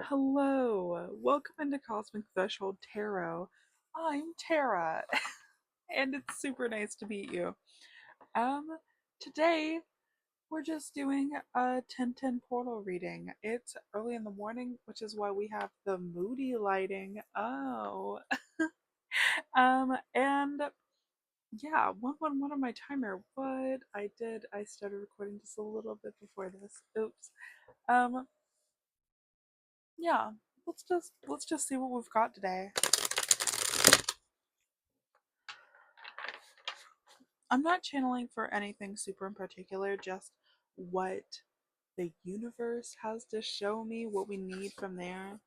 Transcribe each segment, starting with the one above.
Hello, welcome into Cosmic Threshold Tarot. I'm Tara, and it's super nice to meet you. Um, Today we're just doing a 1010 portal reading. It's early in the morning, which is why we have the moody lighting. Oh, and yeah, 111 on my timer. What I started recording just a little bit before this. Oops. Um, yeah, let's just see what we've got today. I'm not channeling for anything super in particular, just what the universe has to show me, what we need from there.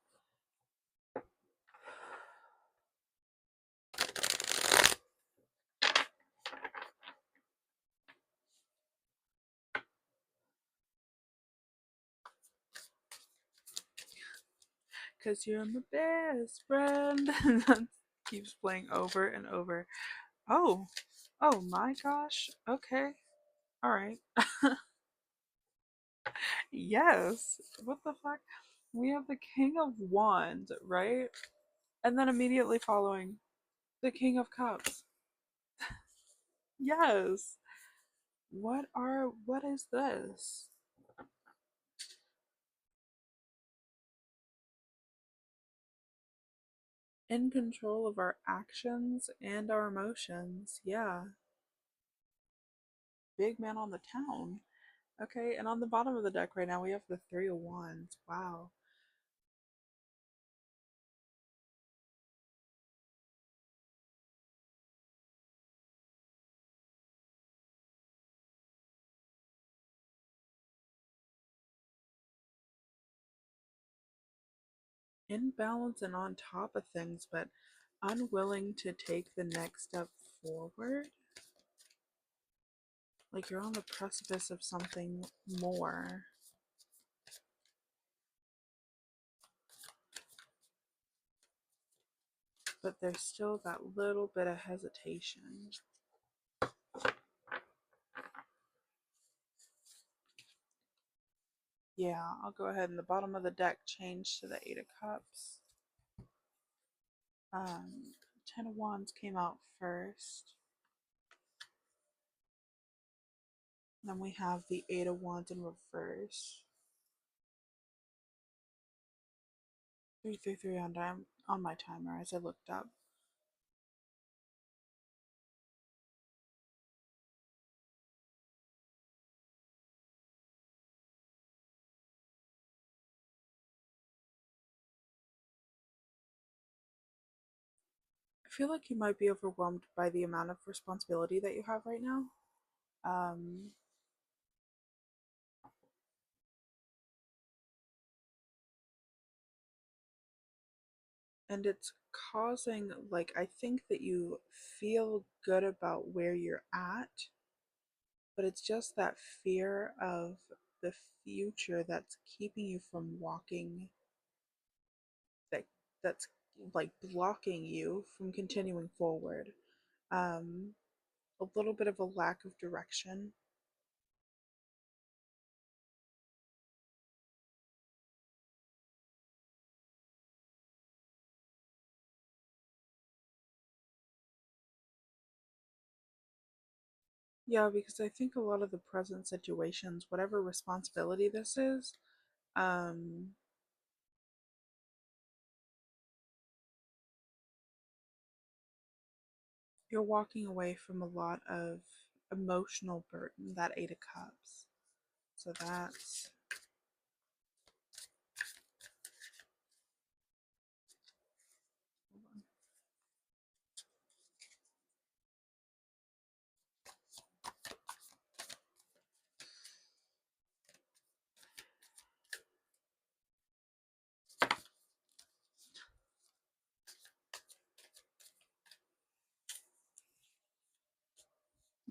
Cause you're my best friend. And that keeps playing over and over. Oh, oh my gosh. Okay. All right. Yes. What the fuck? We have the King of Wands, right? And then immediately following the King of Cups. Yes. What is this? In control of our actions and our emotions. Yeah. Big man on the town. Okay, and on the bottom of the deck right now we have the Three of Wands. Wow. In balance and on top of things, but unwilling to take the next step forward. Like you're on the precipice of something more. But there's still that little bit of hesitation. Yeah, I'll go ahead and the bottom of the deck change to the Eight of Cups. Ten of Wands came out first. Then we have the Eight of Wands in reverse. 333 on my timer as I looked up. I feel like you might be overwhelmed by the amount of responsibility that you have right now. Um, and it's causing, like, I think that you feel good about where you're at, but it's just that fear of the future that's keeping you from walking, that that's like blocking you from continuing forward. Um, a little bit of a lack of direction. Yeah, because I think a lot of the present situations, whatever responsibility this is, um, you're walking away from a lot of emotional burden, that Eight of Cups. So that's,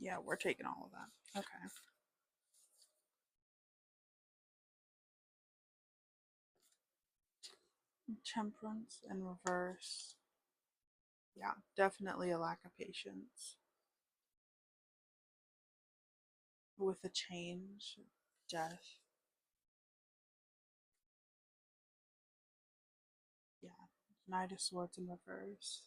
yeah, we're taking all of that. Okay. Temperance in reverse. Yeah, definitely a lack of patience with the change, death. Knight of Swords in reverse.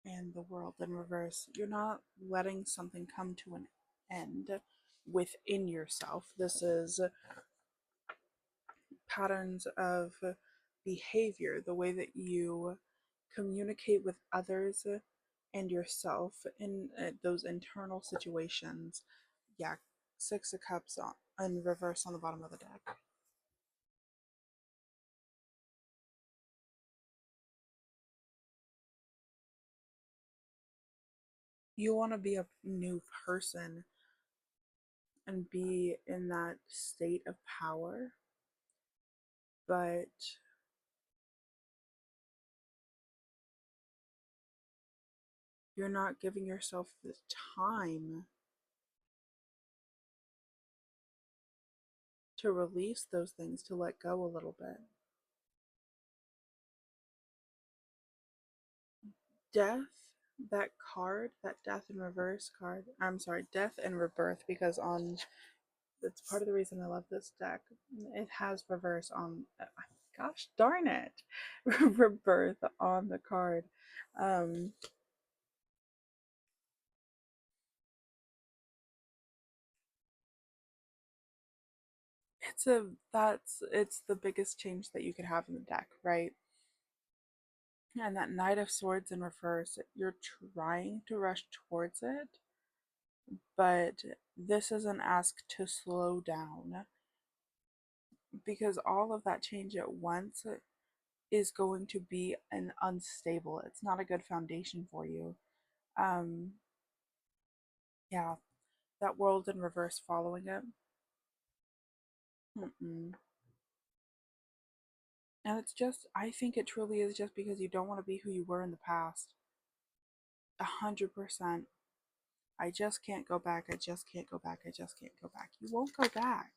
And the World in reverse. You're not letting something come to an end within yourself. This is patterns of behavior, the way that you communicate with others and yourself in those internal situations. Yeah, Six of Cups in reverse on the bottom of the deck. You want to be a new person and be in that state of power, but you're not giving yourself the time to release those things, to let go a little bit. Death, that card, that death in reverse card, I'm sorry, death and rebirth, because on that's part of the reason I love this deck. It has reverse on, gosh darn it, rebirth on the card. Um, it's the biggest change that you could have in the deck, right? And that Knight of Swords in reverse, you're trying to rush towards it, but this is an ask to slow down, because all of that change at once is going to be an unstable. It's not a good foundation for you. Um, yeah, that World in reverse following it. Mm-mm. And it's just, I think it truly is just because you don't want to be who you were in the past. 100%. I just can't go back. I just can't go back. I just can't go back. You won't go back.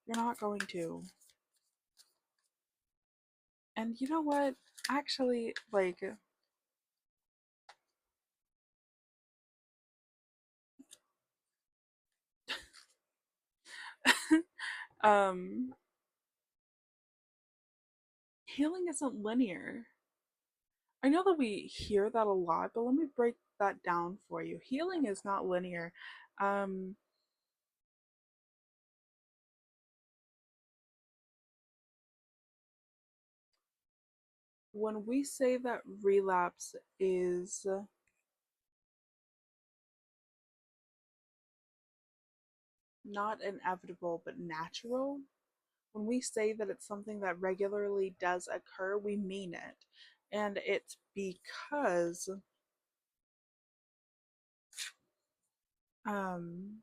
You're not going to. And you know what? Actually, like, um, healing isn't linear. I know that we hear that a lot, but let me break that down for you. Healing is not linear. Um, when we say that relapse is not inevitable but natural, when we say that it's something that regularly does occur, we mean it. And it's because um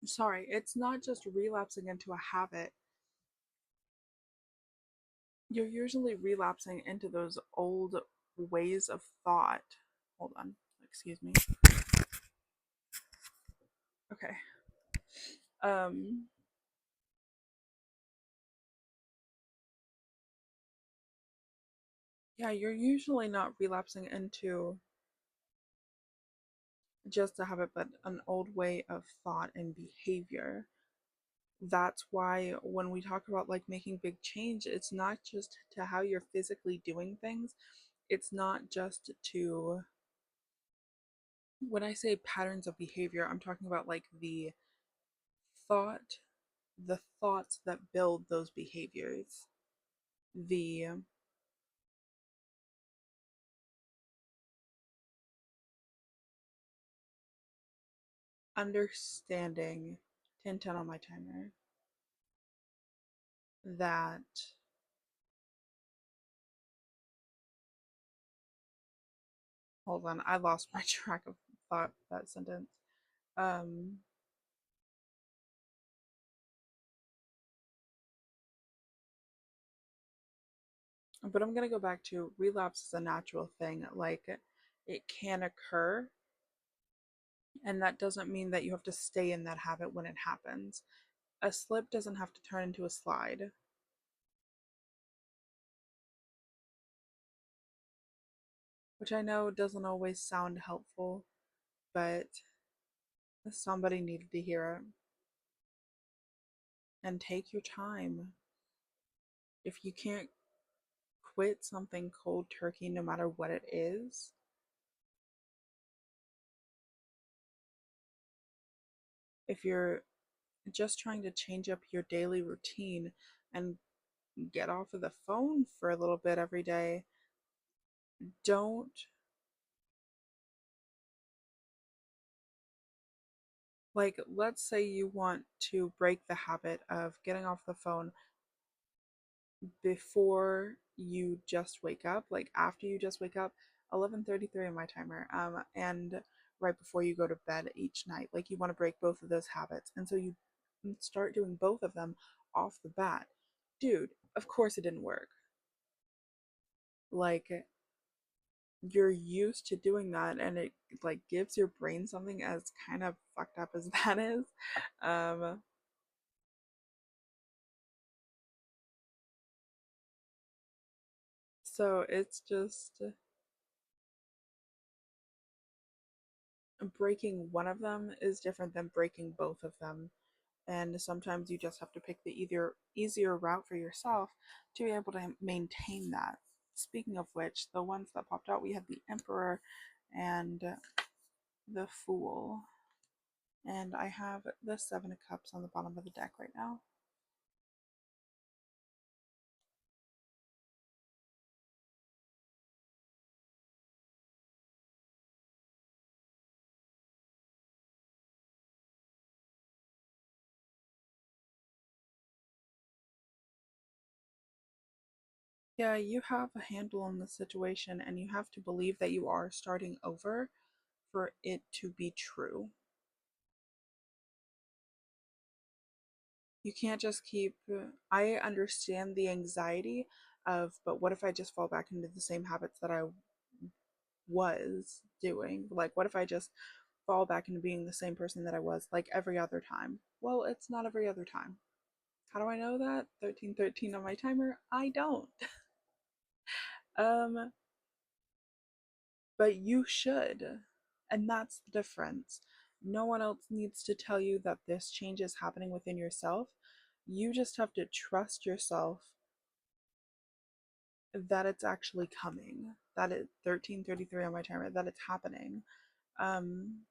sorry, it's not just relapsing into a habit. You're usually relapsing into those old ways of thought. Hold on, excuse me. Okay. Um yeah, you're usually not relapsing into just a habit, but an old way of thought and behavior. That's why when we talk about like making big change, it's not just to how you're physically doing things. It's not just to, when I say patterns of behavior, I'm talking about like thought, the thoughts that build those behaviors, the understanding, 10 on my timer, that, hold on, I lost my track of thought, that sentence. Um, but I'm going to go back to relapse is a natural thing. Like, it can occur, and that doesn't mean that you have to stay in that habit when it happens. A slip doesn't have to turn into a slide. which I know doesn't always sound helpful, but somebody needed to hear it. And take your time. If you can't quit something cold turkey, no matter what it is, if you're just trying to change up your daily routine and get off of the phone for a little bit every day, don't, like, let's say you want to break the habit of getting off the phone before you just wake up, like after you just wake up, 11:33 on my timer, and right before you go to bed each night. Like, you want to break both of those habits, and so you start doing both of them off the bat. Dude, of course it didn't work. Like, you're used to doing that, and it like gives your brain something, as kind of fucked up as that is. um so it's just breaking one of them is different than breaking both of them, and sometimes you just have to pick the easier route for yourself to be able to maintain that. Speaking of which, the ones that popped out, we have the Emperor and the Fool, and I have the Seven of Cups on the bottom of the deck right now. Yeah, you have a handle on the situation, and you have to believe that you are starting over for it to be true. You can't just keep. I understand the anxiety of, but what if I just fall back into the same habits that I was doing? Like, what if I just fall back into being the same person that I was like every other time? Well, it's not every other time. How do I know that? 1313 on my timer? I don't. um, but you should. And that's the difference. No one else needs to tell you that this change is happening within yourself. You just have to trust yourself that it's actually coming. That it 13:33 on my timer, that it's happening. Um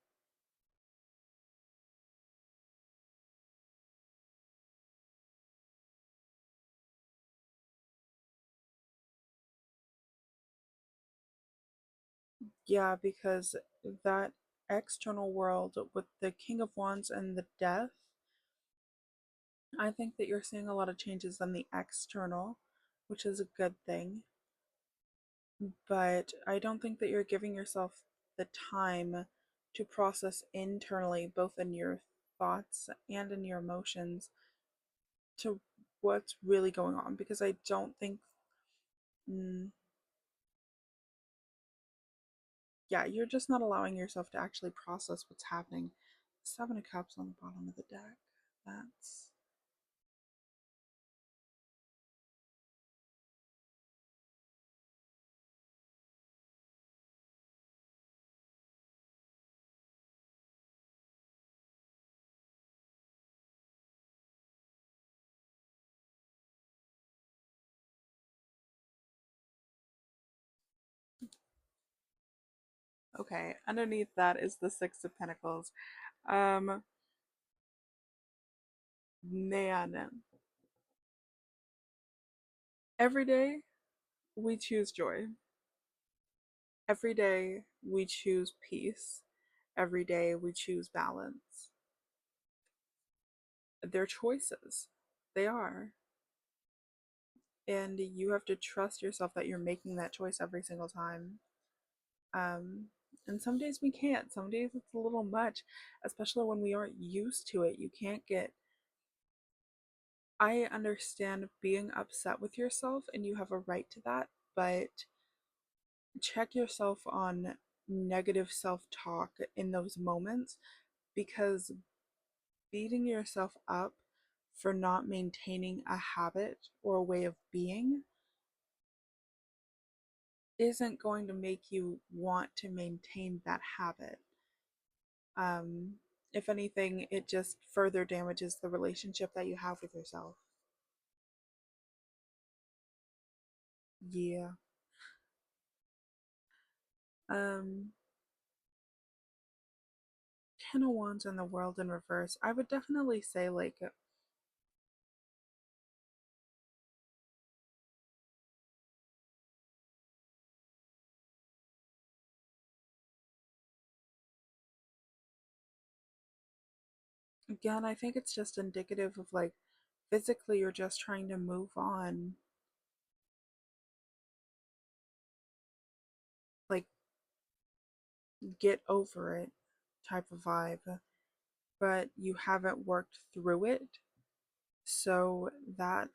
yeah, because that external world with the King of Wands and the Death, I think that you're seeing a lot of changes in the external, which is a good thing. But I don't think that you're giving yourself the time to process internally, both in your thoughts and in your emotions, to what's really going on. Because I don't think, mm, yeah, you're just not allowing yourself to actually process what's happening. Seven of Cups on the bottom of the deck. That's okay. Underneath that is the Six of Pentacles. Um, man, every day we choose joy. Every day we choose peace. Every day we choose balance. They're choices. They are. And you have to trust yourself that you're making that choice every single time. Um, and some days we can't. Some days it's a little much, especially when we aren't used to it. You can't get. I understand being upset with yourself, and you have a right to that, but check yourself on negative self talk in those moments, because beating yourself up for not maintaining a habit or a way of being isn't going to make you want to maintain that habit. Um, if anything, it just further damages the relationship that you have with yourself. Yeah. Um, Ten of Wands in the World in reverse. I would definitely say, like, again, I think it's just indicative of like physically you're just trying to move on, like get over it type of vibe, but you haven't worked through it. So that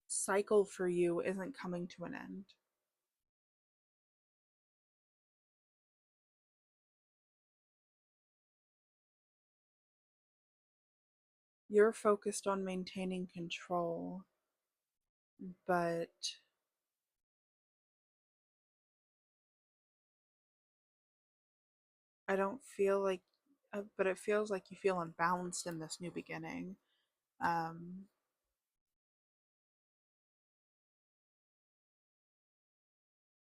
cycle for you isn't coming to an end. You're focused on maintaining control, but I don't feel like, but it feels like you feel unbalanced in this new beginning. Um,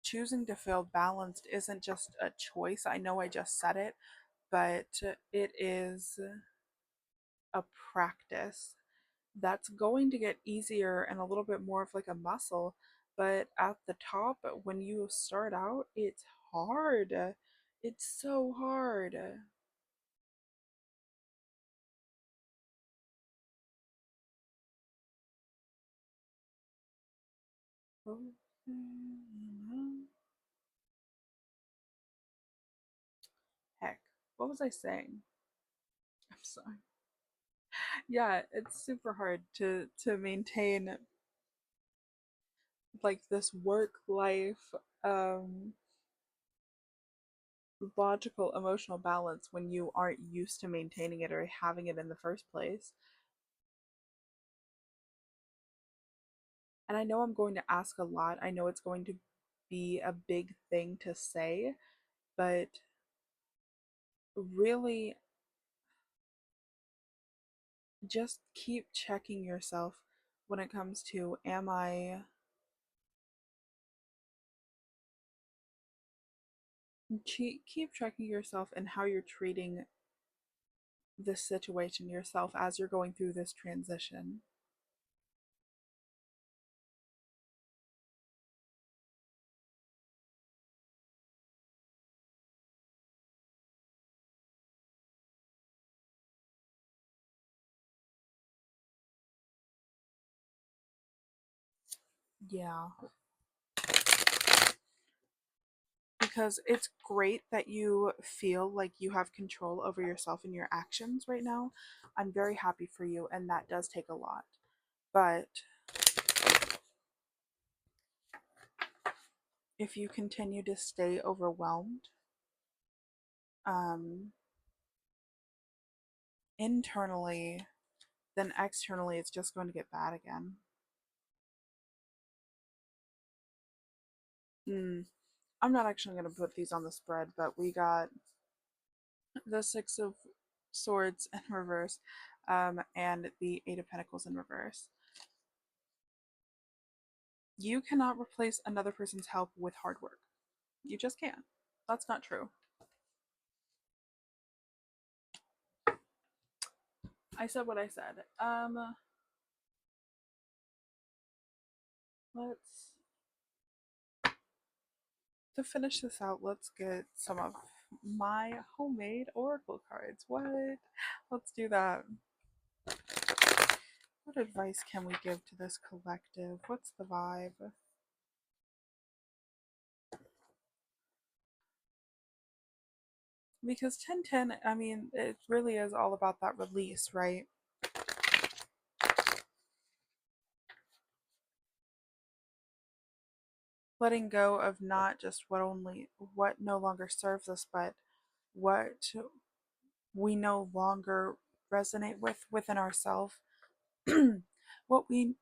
Choosing to feel balanced isn't just a choice. I know I just said it, but it is a practice that's going to get easier and a little bit more of like a muscle. But at the top, when you start out, it's hard. It's so hard. Heck, what was I saying? I'm sorry. Yeah, it's super hard to maintain like this work life logical emotional balance when you aren't used to maintaining it or having it in the first place. And I know I'm going to ask a lot. I know it's going to be a big thing to say, but really just keep checking yourself when it comes to am I keep checking yourself and how you're treating this situation yourself as you're going through this transition. Yeah, because it's great that you feel like you have control over yourself and your actions right now. I'm very happy for you, and that does take a lot. But if you continue to stay overwhelmed, um, internally, then externally, it's just going to get bad again. Mm. I'm not actually going to put these on the spread, but we got the Six of Swords in reverse, and the Eight of Pentacles in reverse. You cannot replace another person's help with hard work. You just can't. That's not true. I said what I said. Let's to finish this out. Let's get some of my homemade oracle cards. What? Let's do that. What advice can we give to this collective? What's the vibe? Because 1010, I mean, it really is all about that release, right? Letting go of not just what no longer serves us, but what we no longer resonate with within ourselves, what we